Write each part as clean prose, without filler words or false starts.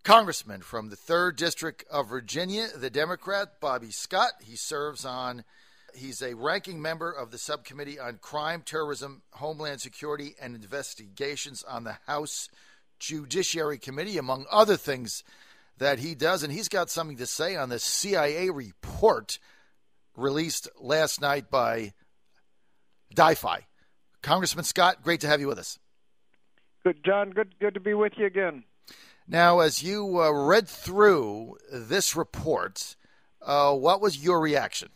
congressman from the 3rd District of Virginia, the Democrat, Bobby Scott. He's a ranking member of the Subcommittee on Crime, Terrorism, Homeland Security, and Investigations on the House Judiciary Committee, among other things that he does. And he's got something to say on the CIA report released last night by DIFI. Congressman Scott, great to have you with us. Good, John. Good to be with you again. Now, as you read through this report, what was your reaction?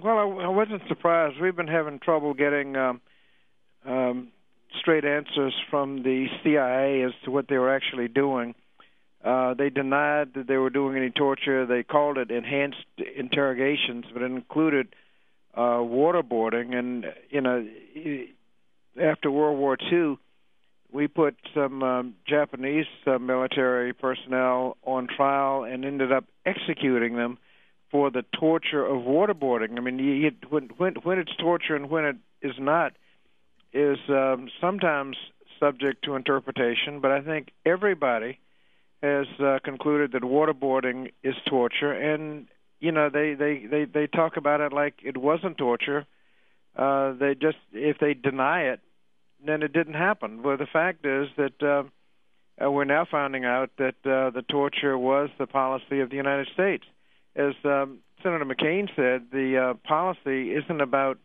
Well, I wasn't surprised. We've been having trouble getting straight answers from the CIA as to what they were actually doing. They denied that they were doing any torture. They called it enhanced interrogations, but it included waterboarding. And, after World War II, we put some Japanese military personnel on trial and ended up executing them for the torture of waterboarding. I mean, when it's torture and when it is not is sometimes subject to interpretation, but I think everybody has concluded that waterboarding is torture, and they talk about it like it wasn't torture. If they deny it, then it didn't happen. Well, the fact is that we're now finding out that the torture was the policy of the United States. As Senator McCain said, the policy isn't about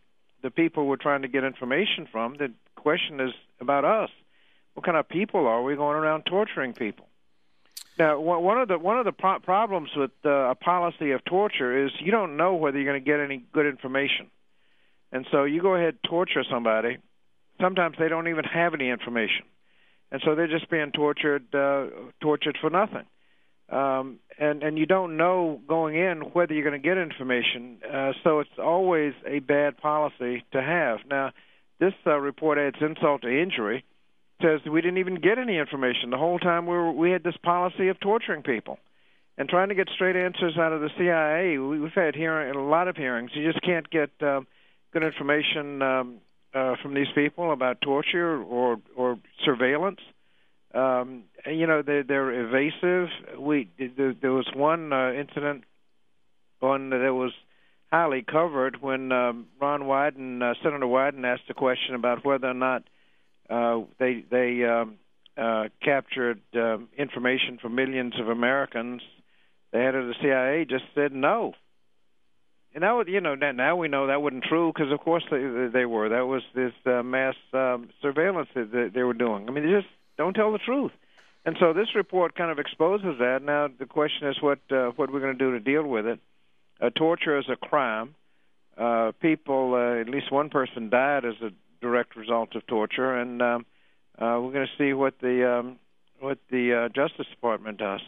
the people we're trying to get information from. The question is about us. What kind of people are we going around torturing people? Now, one of the problems with a policy of torture is you don't know whether you're going to get any good information. And so you go ahead and torture somebody. Sometimes they don't even have any information. And so they're just being tortured for nothing. And you don't know going in whether you're going to get information. So it's always a bad policy to have. Now, this report adds insult to injury. Says we didn't even get any information the whole time we had this policy of torturing people and trying to get straight answers out of the CIA. We've had a lot of hearings. You just can't get good information from these people about torture or surveillance. They're evasive. There was one incident that was highly covered when Senator Wyden asked a question about whether or not they captured information from millions of Americans. The head of the CIA just said no. And now we know that wasn't true because, of course, they were. That was this mass surveillance that they were doing. I mean, they just don't tell the truth. And so this report kind of exposes that. Now the question is what we're going to do to deal with it. Torture is a crime. At least one person died as a direct result of torture, and we're going to see what the Justice Department does.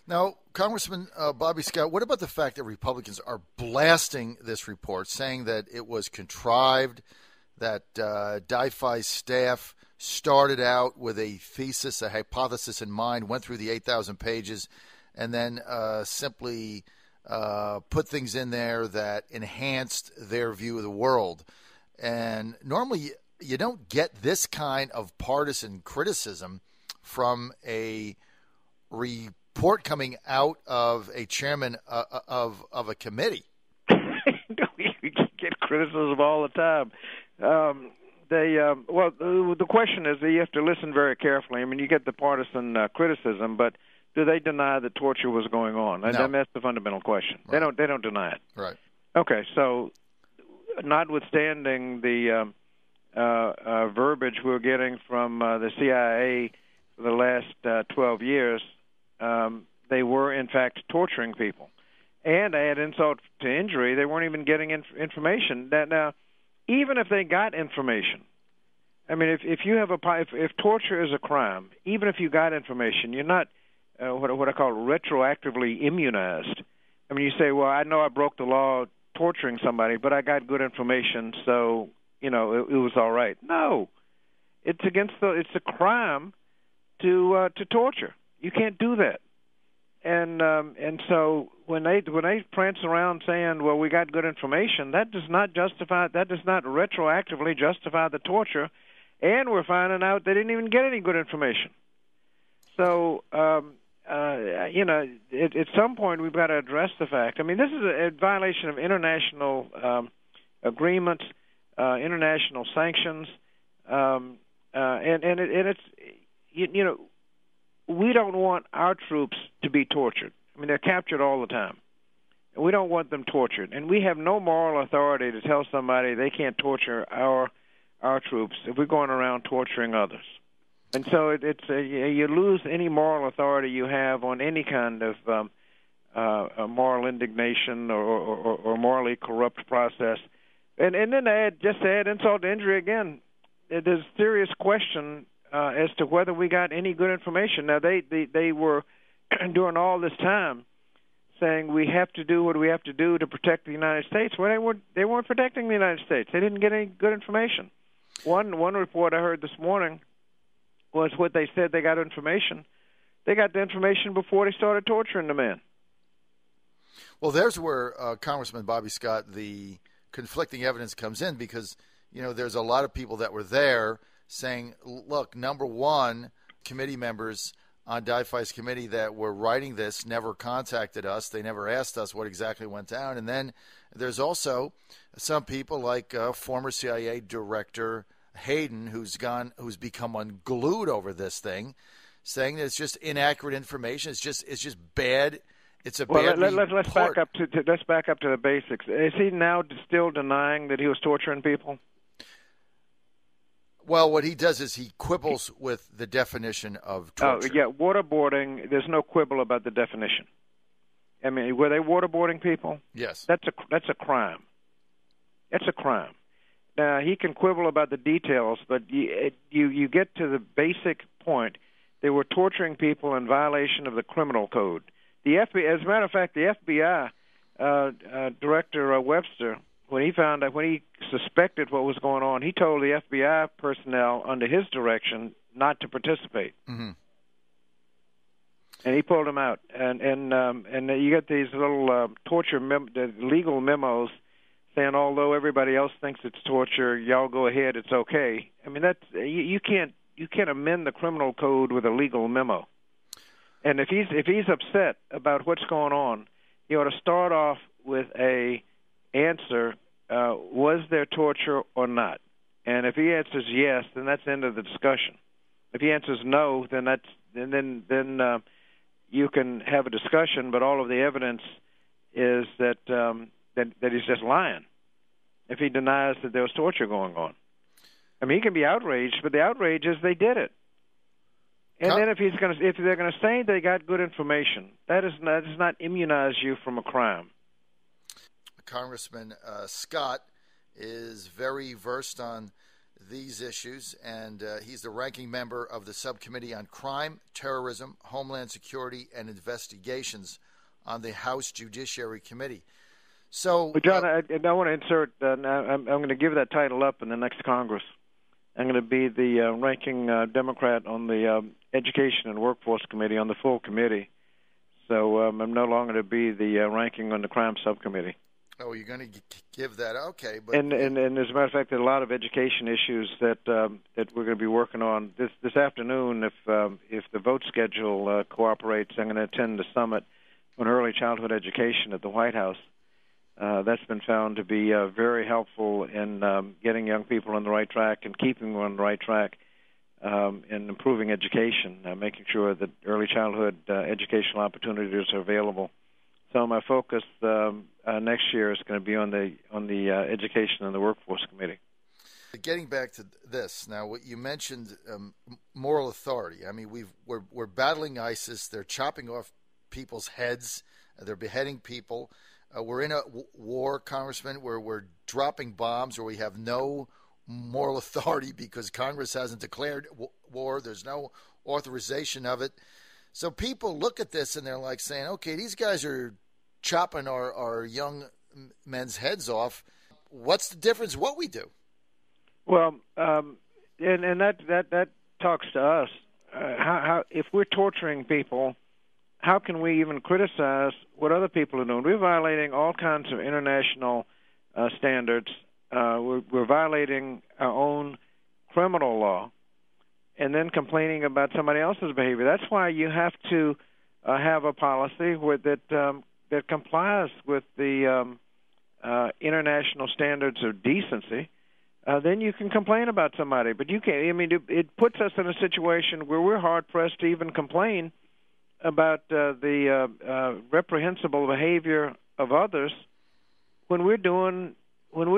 Now, Congressman Bobby Scott, what about the fact that Republicans are blasting this report, saying that it was contrived, that DIFI's staff started out with a thesis, a hypothesis in mind, went through the 8,000 pages, and then simply put things in there that enhanced their view of the world? And normally you don't get this kind of partisan criticism from a report coming out of a chairman of a committee. You get criticism all the time. The question is that you have to listen very carefully. I mean, you get the partisan criticism, but do they deny that torture was going on? And no. That's the fundamental question. Right. They don't deny it. Right. Okay, so notwithstanding the verbiage we're getting from the CIA for the last 12 years, they were, in fact, torturing people. And add insult to injury, they weren't even getting information. Now, even if they got information, I mean, if you have if torture is a crime, even if you got information, you're not what I call retroactively immunized. I mean, you say, well, I know I broke the law torturing somebody, but I got good information, so it was all right. No, it's a crime to torture. You can't do that. And so when they prance around saying, well, we got good information, that does not retroactively justify the torture, and we're finding out they didn't even get any good information. So, at some point we've got to address the fact. I mean, this is a violation of international agreements, international sanctions, and it's we don't want our troops to be tortured. I mean, they're captured all the time. And we don't want them tortured. And we have no moral authority to tell somebody they can't torture our troops if we're going around torturing others. And so you lose any moral authority you have on any kind of moral indignation or morally corrupt process. And then to add insult to injury again, there's a serious question as to whether we got any good information. Now, they were, during all this time, saying we have to do what we have to do to protect the United States. Well, they weren't protecting the United States. They didn't get any good information. One report I heard this morning was what they said they got information. They got the information before they started torturing the man. Well, there's where Congressman Bobby Scott, the conflicting evidence comes in, because there's a lot of people that were there saying, look, number one, committee members on DIFI's committee that were writing this never contacted us. They never asked us what exactly went down. And then there's also some people like former CIA Director Hayden, who's become unglued over this thing, saying that it's just inaccurate information. It's just bad. It's a bad report. Let's back up to the basics. Is he now still denying that he was torturing people? Well, what he does is he quibbles with the definition of torture. Oh, yeah, waterboarding. There's no quibble about the definition. I mean, were they waterboarding people? Yes. That's a crime. That's a crime. Now, he can quibble about the details, but you get to the basic point. They were torturing people in violation of the criminal code. The FBI, as a matter of fact, the FBI Director Webster, when he suspected what was going on, he told the FBI personnel under his direction not to participate. Mm-hmm. And he pulled them out. And you get these little legal memos saying, although everybody else thinks it's torture, y'all go ahead, it's okay. I mean, that's you can't amend the criminal code with a legal memo. And if he's upset about what's going on, he ought to start off with a answer: was there torture or not? And if he answers yes, then that's the end of the discussion. If he answers no, then then you can have a discussion, but all of the evidence is that he's just lying if he denies that there was torture going on. I mean, he can be outraged, but the outrage is they did it. And then if they're going to say they got good information, that does not immunize you from a crime. Congressman Scott is very versed on these issues, and he's the ranking member of the Subcommittee on Crime, Terrorism, Homeland Security, and Investigations on the House Judiciary Committee. So, John, I want to insert. I'm going to give that title up in the next Congress. I'm going to be the ranking Democrat on the Education and Workforce Committee, on the full committee. So I'm no longer to be the ranking on the Crime Subcommittee. Oh, you're going to give that? Okay. But and as a matter of fact, there are a lot of education issues that we're going to be working on this afternoon. If the vote schedule cooperates, I'm going to attend the summit on early childhood education at the White House. That's been found to be very helpful in getting young people on the right track and keeping them on the right track, and improving education, making sure that early childhood educational opportunities are available. So my focus next year is going to be on the Education and the Workforce Committee. Getting back to this now, what you mentioned, moral authority. I mean, we're battling ISIS. They're chopping off people's heads. They're beheading people. We're in a war, Congressman, where we're dropping bombs, where we have no moral authority because Congress hasn't declared war. There's no authorization of it. So people look at this and they're like saying, okay, these guys are chopping our young men's heads off. What's the difference what we do? Well, and that talks to us. How if we're torturing people, how can we even criticize what other people are doing? We're violating all kinds of international standards. We're violating our own criminal law. and then complaining about somebody else's behavior. That's why you have to have a policy that complies with the international standards of decency. Then you can complain about somebody, but you can't. I mean, it puts us in a situation where we're hard pressed to even complain about the reprehensible behavior of others when we're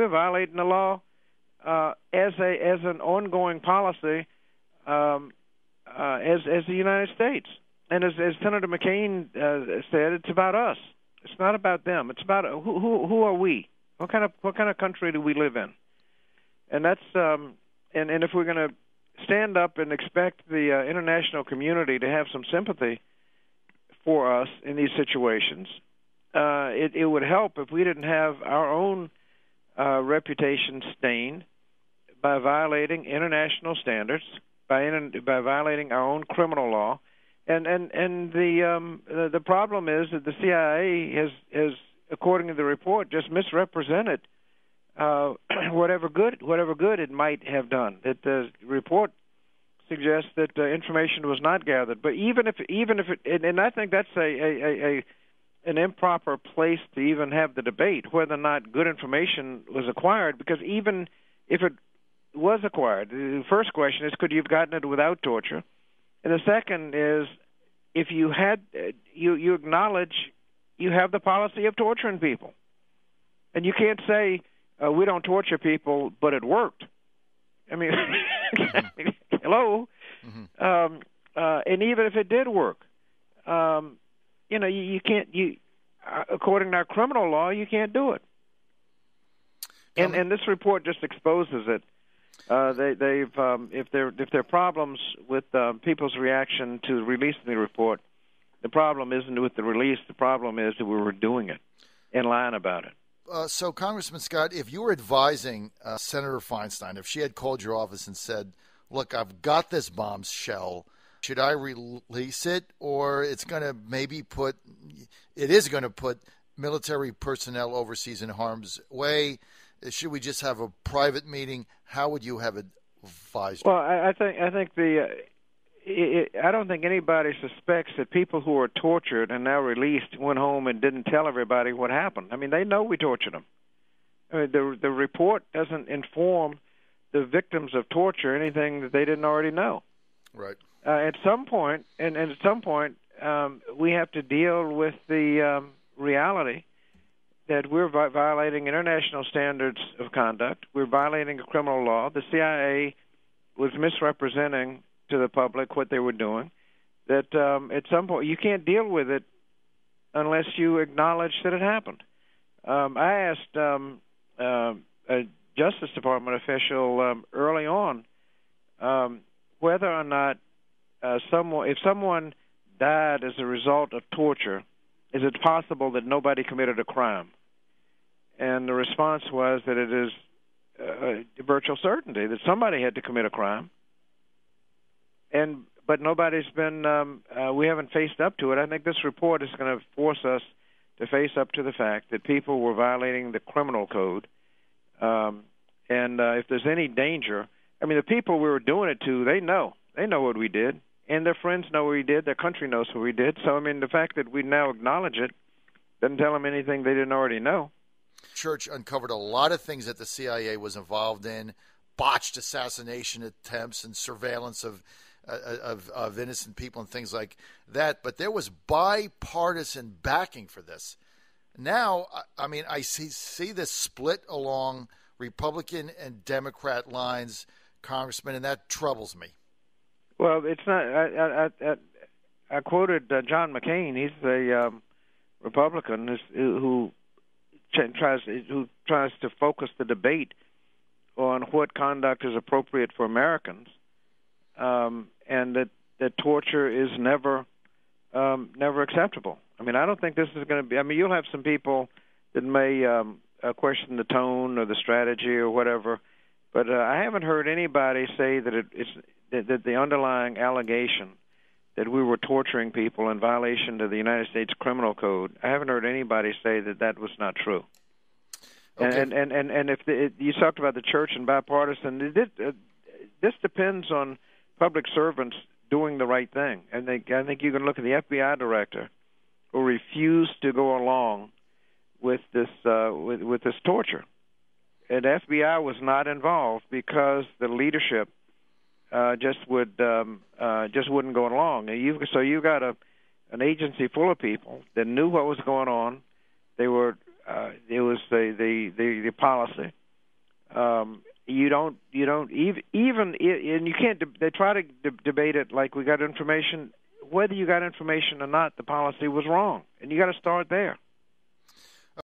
violating the law as an ongoing policy as the United States. And as Senator McCain said, it's about us. It's not about them. It's about who are we? What kind of country do we live in? And that's and if we're going to stand up and expect the international community to have some sympathy for us in these situations, it would help if we didn't have our own reputation stained by violating international standards, by violating our own criminal law, and the problem is that the CIA has, according to the report, just misrepresented whatever good it might have done. That the report suggests that information was not gathered, but even if it, and I think that's an improper place to even have the debate whether or not good information was acquired, because even if it was acquired, the first question is, could you have gotten it without torture? And the second is, if you had, you acknowledge you have the policy of torturing people, and you can't say we don't torture people, but it worked. I mean, hello. Mm-hmm. And even if it did work, you can't. According to our criminal law, you can't do it. And this report just exposes it. If there are problems with people's reaction to releasing the report, the problem isn't with the release. The problem is that we were doing it and lying about it. So, Congressman Scott, if you were advising Senator Feinstein, if she had called your office and said, "Look, I've got this bombshell. Should I release it, or it's going to put military personnel overseas in harm's way? Should we just have a private meeting?" How would you have advised? Well, I think I don't think anybody suspects that people who are tortured and now released went home and didn't tell everybody what happened. I mean, they know we tortured them. I mean, the report doesn't inform the victims of torture anything that they didn't already know. Right. At some point, we have to deal with the reality that we're violating international standards of conduct. We're violating a criminal law. The CIA was misrepresenting to the public what they were doing. That at some point you can't deal with it unless you acknowledge that it happened. I asked a Justice Department official early on whether or not if someone died as a result of torture, is it possible that nobody committed a crime? And the response was that it is a virtual certainty that somebody had to commit a crime. But nobody's been. We haven't faced up to it. I think this report is going to force us to face up to the fact that people were violating the criminal code. And if there's any danger, I mean, the people we were doing it to, they know what we did, and their friends know what we did. Their country knows what we did. So I mean, the fact that we now acknowledge it doesn't tell them anything they didn't already know. Church uncovered a lot of things that the CIA was involved in, botched assassination attempts and surveillance of innocent people and things like that. But there was bipartisan backing for this. Now, I mean, I see this split along Republican and Democrat lines, Congressman, and that troubles me. Well, it's not. I quoted John McCain. He's a Republican who tries to focus the debate on what conduct is appropriate for Americans, and that torture is never acceptable. I mean, I don't think this is going to be. I mean, you'll have some people that may question the tone or the strategy or whatever, but I haven't heard anybody say that that the underlying allegation that we were torturing people in violation of the United States Criminal Code. I haven't heard anybody say that was not true. Okay. And if you talked about the church and bipartisan, this depends on public servants doing the right thing. And I think you can look at the FBI director who refused to go along with this with this torture. And the FBI was not involved because the leadership just wouldn't go along. And you got an agency full of people that knew what was going on. They were it was the policy. You don't even and you can't. They try to debate it like we got information. Whether you got information or not, the policy was wrong, and you got to start there.